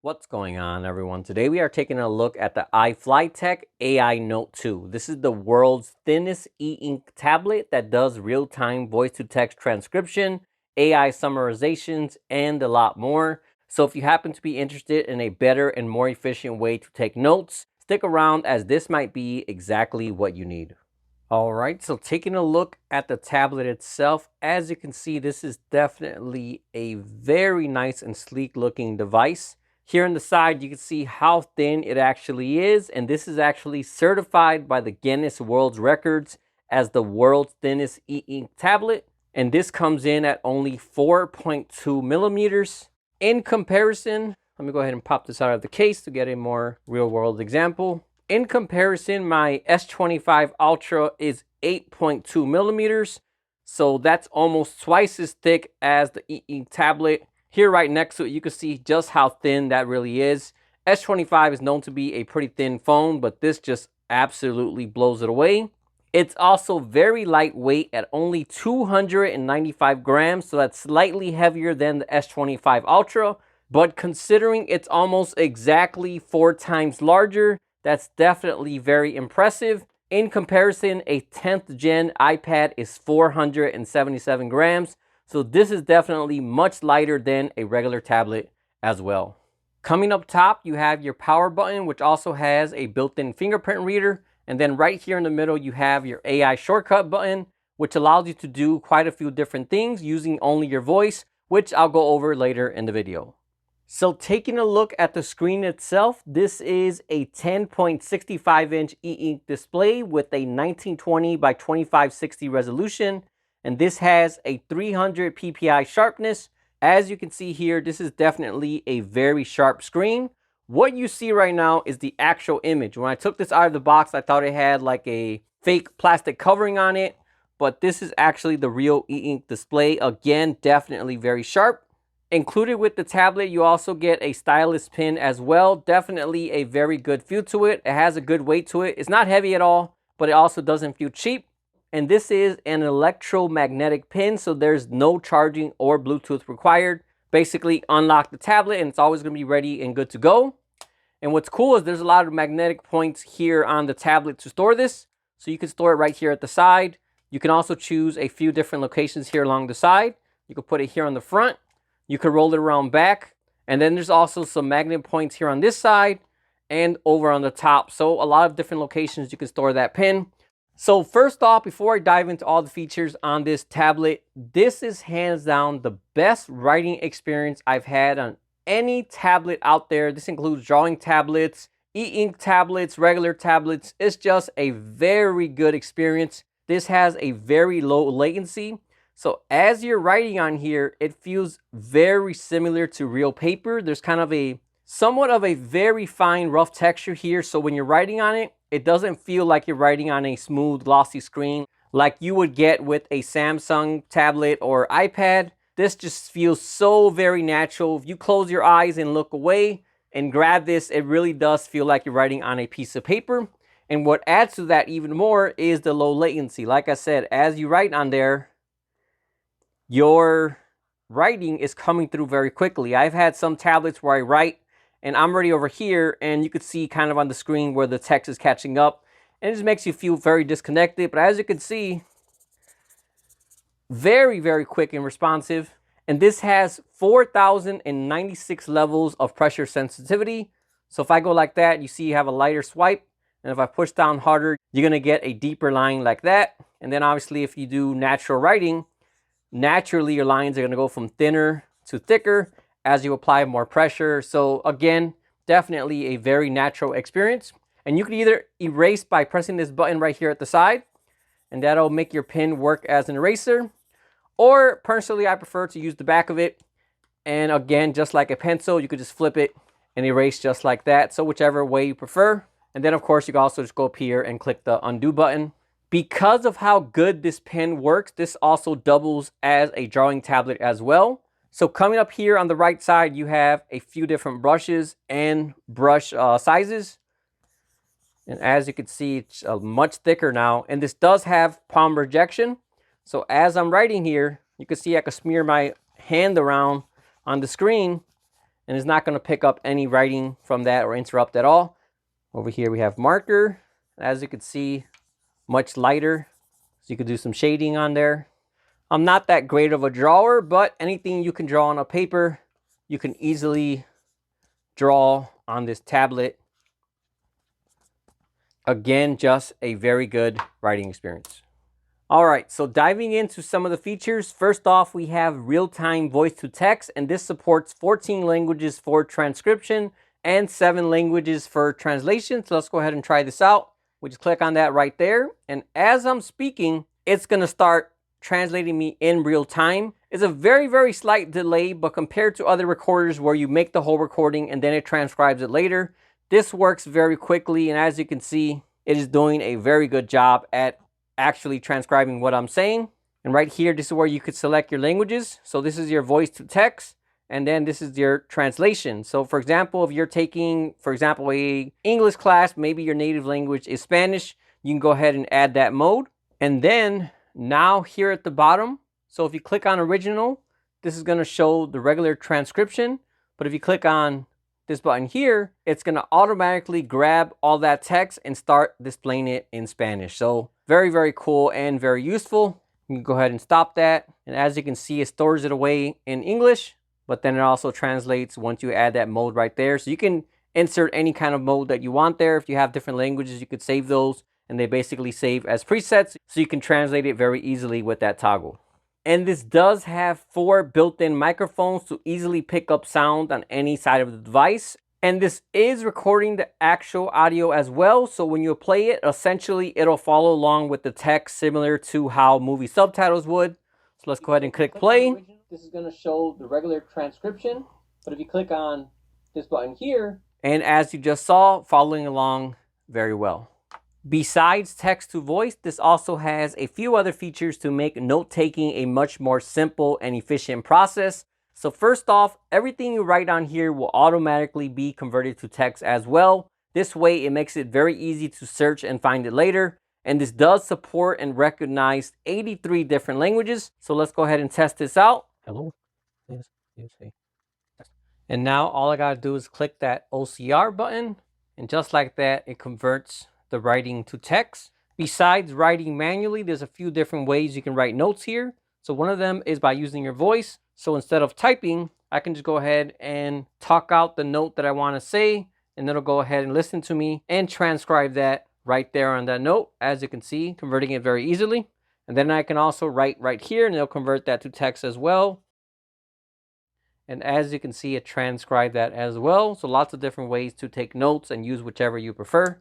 What's going on, everyone? Today we are taking a look at the iFLYTEK AI Note 2. This is the world's thinnest e-ink tablet that does real-time voice-to-text transcription, AI summarizations, and a lot more. So if you happen to be interested in a better and more efficient way to take notes, stick around as this might be exactly what you need. Alright, so taking a look at the tablet itself, as you can see, this is definitely a very nice and sleek looking device. Here on the side, you can see how thin it actually is, and this is actually certified by the Guinness World Records as the world's thinnest e-ink tablet, and this comes in at only 4.2 millimeters. In comparison, let me go ahead and pop this out of the case to get a more real-world example. In comparison, my S25 Ultra is 8.2 millimeters, so that's almost twice as thick as the e-ink tablet. Here right next to it, you can see just how thin that really is. S25 is known to be a pretty thin phone, but this just absolutely blows it away. It's also very lightweight at only 295 grams, so that's slightly heavier than the S25 Ultra. But considering it's almost exactly 4 times larger, that's definitely very impressive. In comparison, a 10th gen iPad is 477 grams. So this is definitely much lighter than a regular tablet as well. Coming up top, you have your power button, which also has a built-in fingerprint reader. And then right here in the middle, you have your AI shortcut button, which allows you to do quite a few different things using only your voice, which I'll go over later in the video. So taking a look at the screen itself, this is a 10.65-inch e-ink display with a 1920 by 2560 resolution. And this has a 300 ppi sharpness. As you can see here, this is definitely a very sharp screen. What you see right now is the actual image. When I took this out of the box, I thought it had like a fake plastic covering on it, but this is actually the real e-ink display. Again, definitely very sharp. Included with the tablet, you also get a stylus pin as well. Definitely a very good feel to it. It has a good weight to it. It's not heavy at all, but it also doesn't feel cheap. And this is an electromagnetic pin, so there's no charging or Bluetooth required. Basically, unlock the tablet and it's always going to be ready and good to go. And what's cool is there's a lot of magnetic points here on the tablet to store this. So you can store it right here at the side. You can also choose a few different locations here along the side. You can put it here on the front. You can roll it around back. And then there's also some magnet points here on this side and over on the top. So a lot of different locations you can store that pin. So first off, before I dive into all the features on this tablet, this is hands down the best writing experience I've had on any tablet out there. This includes drawing tablets, e-ink tablets, regular tablets. It's just a very good experience. This has a very low latency. So as you're writing on here, it feels very similar to real paper. There's kind of a somewhat of a very fine rough texture here. So when you're writing on it, it doesn't feel like you're writing on a smooth glossy screen like you would get with a Samsung tablet or iPad. This just feels so very natural. If you close your eyes and look away and grab this, it really does feel like you're writing on a piece of paper. And what adds to that even more is the low latency. Like I said, as you write on there, your writing is coming through very quickly. I've had some tablets where I write and I'm already over here and you can see kind of on the screen where the text is catching up. And it just makes you feel very disconnected. But as you can see, very, very quick and responsive. And this has 4,096 levels of pressure sensitivity. So if I go like that, you see you have a lighter swipe. And if I push down harder, you're going to get a deeper line like that. And then obviously if you do natural writing, naturally your lines are going to go from thinner to thicker as you apply more pressure. So again, definitely a very natural experience. And you can either erase by pressing this button right here at the side, and that'll make your pen work as an eraser. Or personally, I prefer to use the back of it. And again, just like a pencil, you could just flip it and erase just like that. So whichever way you prefer. And then of course, you can also just go up here and click the undo button. Because of how good this pen works, this also doubles as a drawing tablet as well. So coming up here on the right side, you have a few different brushes and brush sizes. And as you can see, it's much thicker now. And this does have palm rejection. So as I'm writing here, you can see I can smear my hand around on the screen and it's not going to pick up any writing from that or interrupt at all. Over here we have marker. As you can see, much lighter, so you could do some shading on there. I'm not that great of a drawer, but anything you can draw on a paper, you can easily draw on this tablet. Again, just a very good writing experience. All right, so diving into some of the features. First off, we have real-time voice-to-text, and this supports 14 languages for transcription and 7 languages for translation. So let's go ahead and try this out. We just click on that right there, and as I'm speaking, it's going to start translating me in real time. It's a very, very slight delay, but compared to other recorders where you make the whole recording and then it transcribes it later, this works very quickly, and as you can see, it is doing a very good job at actually transcribing what I'm saying. And right here, this is where you could select your languages. So this is your voice to text, and then this is your translation. So for example, if you're taking, for example, a English class, maybe your native language is Spanish, you can go ahead and add that mode. And then now here at the bottom, so if you click on original, this is going to show the regular transcription. But if you click on this button here, it's going to automatically grab all that text and start displaying it in Spanish. So very, very cool and very useful. You can go ahead and stop that. And as you can see, it stores it away in English, but then it also translates once you add that mode right there. So you can insert any kind of mode that you want there. If you have different languages, you could save those, and they basically save as presets, so you can translate it very easily with that toggle. And this does have 4 built-in microphones to easily pick up sound on any side of the device. And this is recording the actual audio as well. So when you play it, essentially it'll follow along with the text, similar to how movie subtitles would. So let's go ahead and click play. This is going to show the regular transcription. But if you click on this button here, and as you just saw, following along very well. Besides text to voice, this also has a few other features to make note-taking a much more simple and efficient process. So first off, everything you write on here will automatically be converted to text as well. This way, it makes it very easy to search and find it later. And this does support and recognize 83 different languages. So let's go ahead and test this out. Hello. Yes. And now all I gotta do is click that OCR button. And just like that, it converts the writing to text. Besides writing manually, there's a few different ways you can write notes here. So one of them is by using your voice. So instead of typing, I can just go ahead and talk out the note that I want to say, and it'll go ahead and listen to me and transcribe that right there on that note. As you can see, converting it very easily. And then I can also write right here, and it'll convert that to text as well. And as you can see, it transcribed that as well. So lots of different ways to take notes and use whichever you prefer.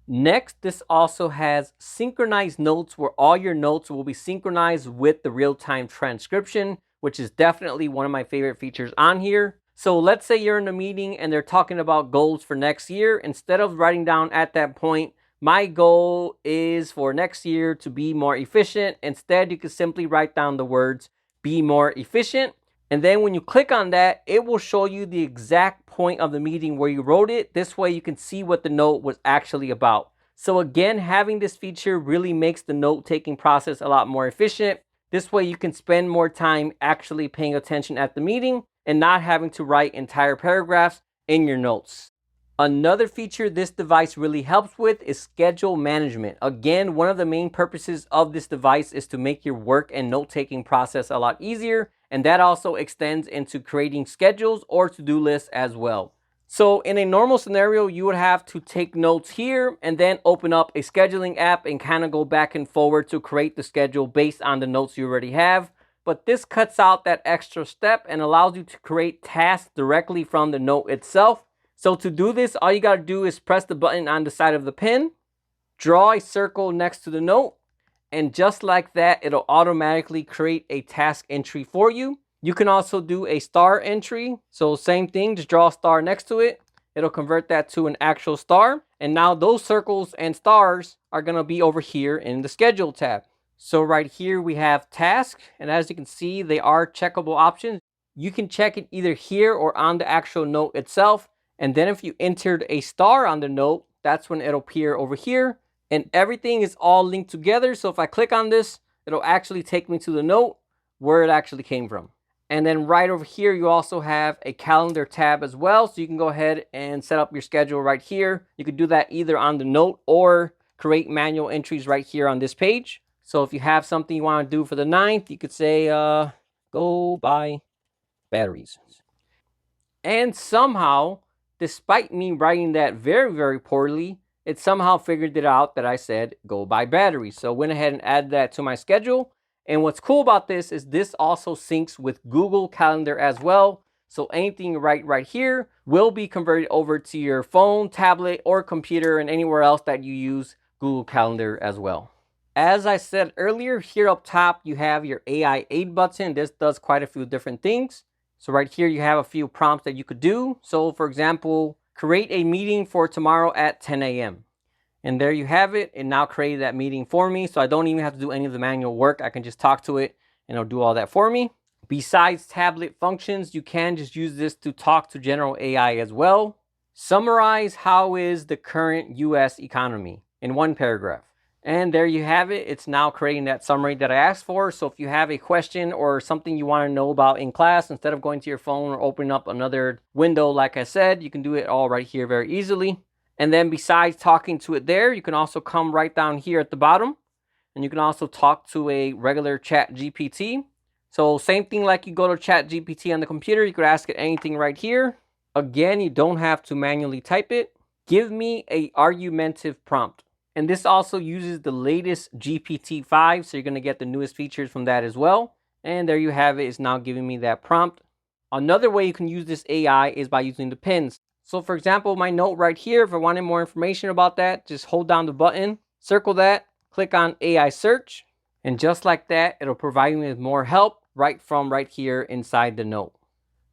Next, this also has synchronized notes, where all your notes will be synchronized with the real-time transcription, which is definitely one of my favorite features on here. So let's say you're in a meeting and they're talking about goals for next year. Instead of writing down at that point, my goal is for next year to be more efficient. Instead, you can simply write down the words, be more efficient. And then when you click on that, it will show you the exact point of the meeting where you wrote it. This way you can see what the note was actually about. So again, having this feature really makes the note-taking process a lot more efficient. This way you can spend more time actually paying attention at the meeting and not having to write entire paragraphs in your notes. Another feature this device really helps with is schedule management. Again, one of the main purposes of this device is to make your work and note-taking process a lot easier. And that also extends into creating schedules or to-do lists as well. So in a normal scenario, you would have to take notes here and then open up a scheduling app and kind of go back and forward to create the schedule based on the notes you already have. But this cuts out that extra step and allows you to create tasks directly from the note itself. So to do this, all you got to do is press the button on the side of the pen, draw a circle next to the note, and just like that, it'll automatically create a task entry for you. You can also do a star entry. So same thing, just draw a star next to it. It'll convert that to an actual star. And now those circles and stars are going to be over here in the schedule tab. So right here we have task. And as you can see, they are checkable options. You can check it either here or on the actual note itself. And then if you entered a star on the note, that's when it'll appear over here. And everything is all linked together. So if I click on this, it'll actually take me to the note where it actually came from. And then right over here, you also have a calendar tab as well. So you can go ahead and set up your schedule right here. You could do that either on the note or create manual entries right here on this page. So if you have something you want to do for the 9th, you could say, go buy batteries. And somehow, despite me writing that very, very poorly, it somehow figured it out that I said, go buy batteries. So I went ahead and added that to my schedule. And what's cool about this is this also syncs with Google Calendar as well. So anything you write right here will be converted over to your phone, tablet, or computer, and anywhere else that you use Google Calendar as well. As I said earlier, here up top, you have your AI aid button. This does quite a few different things. So right here, you have a few prompts that you could do. So for example, create a meeting for tomorrow at 10 a.m. And there you have it. It now created that meeting for me. So I don't even have to do any of the manual work. I can just talk to it and it'll do all that for me. Besides tablet functions, you can just use this to talk to general AI as well. Summarize how is the current US economy in one paragraph. And there you have it. It's now creating that summary that I asked for. So if you have a question or something you want to know about in class, instead of going to your phone or opening up another window, like I said, you can do it all right here very easily. And then besides talking to it there, you can also come right down here at the bottom. And you can also talk to a regular chat GPT. So same thing like you go to chat GPT on the computer, you could ask it anything right here. Again, you don't have to manually type it. Give me a argumentative prompt. And this also uses the latest GPT-5, so you're going to get the newest features from that as well. And there you have it. It's now giving me that prompt. Another way you can use this AI is by using the pins. So for example, my note right here, if I wanted more information about that, just hold down the button, circle that, click on AI search, and just like that, it'll provide me with more help right from right here inside the note.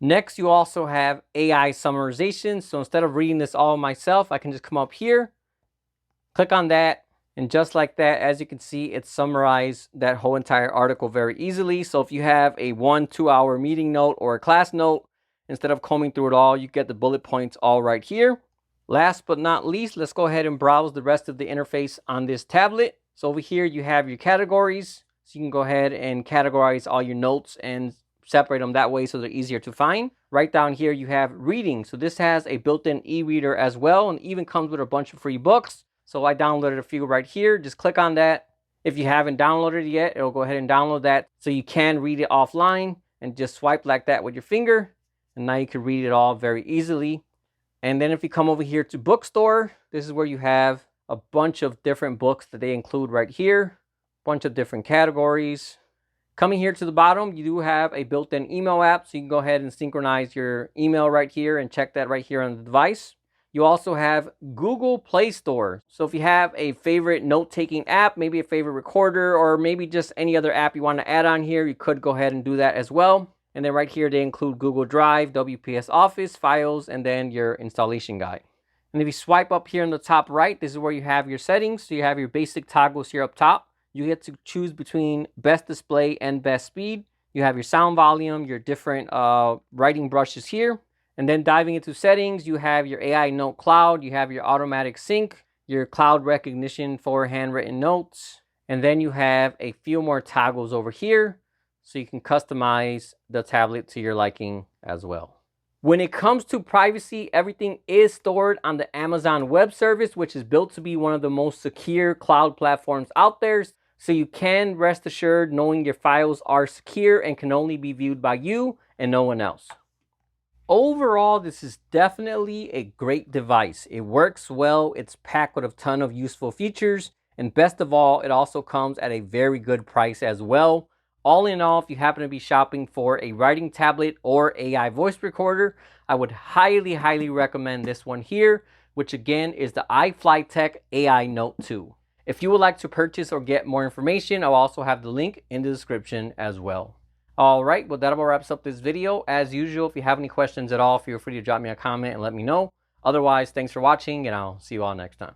Next, you also have AI summarization. So instead of reading this all myself, I can just come up here, click on that, and just like that, as you can see, it summarized that whole entire article very easily. So if you have a 1-2 hour meeting note or a class note, instead of combing through it all, you get the bullet points all right here. Last but not least, let's go ahead and browse the rest of the interface on this tablet. So over here, you have your categories. So you can go ahead and categorize all your notes and separate them that way so they're easier to find. Right down here, you have reading. So this has a built-in e-reader as well, and even comes with a bunch of free books. So I downloaded a few right here. Just click on that. If you haven't downloaded it yet, it'll go ahead and download that so you can read it offline, and just swipe like that with your finger. And now you can read it all very easily. And then if you come over here to bookstore, this is where you have a bunch of different books that they include right here. Bunch of different categories. Coming here to the bottom, you do have a built-in email app. So you can go ahead and synchronize your email right here and check that right here on the device. You also have Google Play Store. So if you have a favorite note-taking app, maybe a favorite recorder, or maybe just any other app you want to add on here, you could go ahead and do that as well. And then right here, they include Google Drive, WPS Office, Files, and then your installation guide. And if you swipe up here in the top right, this is where you have your settings. So you have your basic toggles here up top. You get to choose between best display and best speed. You have your sound volume, your different writing brushes here. And then diving into settings, you have your AI Note Cloud, you have your automatic sync, your cloud recognition for handwritten notes. And then you have a few more toggles over here, so you can customize the tablet to your liking as well. When it comes to privacy, everything is stored on the Amazon Web Service, which is built to be one of the most secure cloud platforms out there. So you can rest assured knowing your files are secure and can only be viewed by you and no one else. Overall, this is definitely a great device. It works well, it's packed with a ton of useful features, and best of all, it also comes at a very good price as well. All in all, if you happen to be shopping for a writing tablet or AI voice recorder, I would highly, highly recommend this one here, which again is the iFLYTEK AI Note 2. If you would like to purchase or get more information, I'll also have the link in the description as well. All right, well, that about wraps up this video. As usual, if you have any questions at all, feel free to drop me a comment and let me know. Otherwise, thanks for watching, and I'll see you all next time.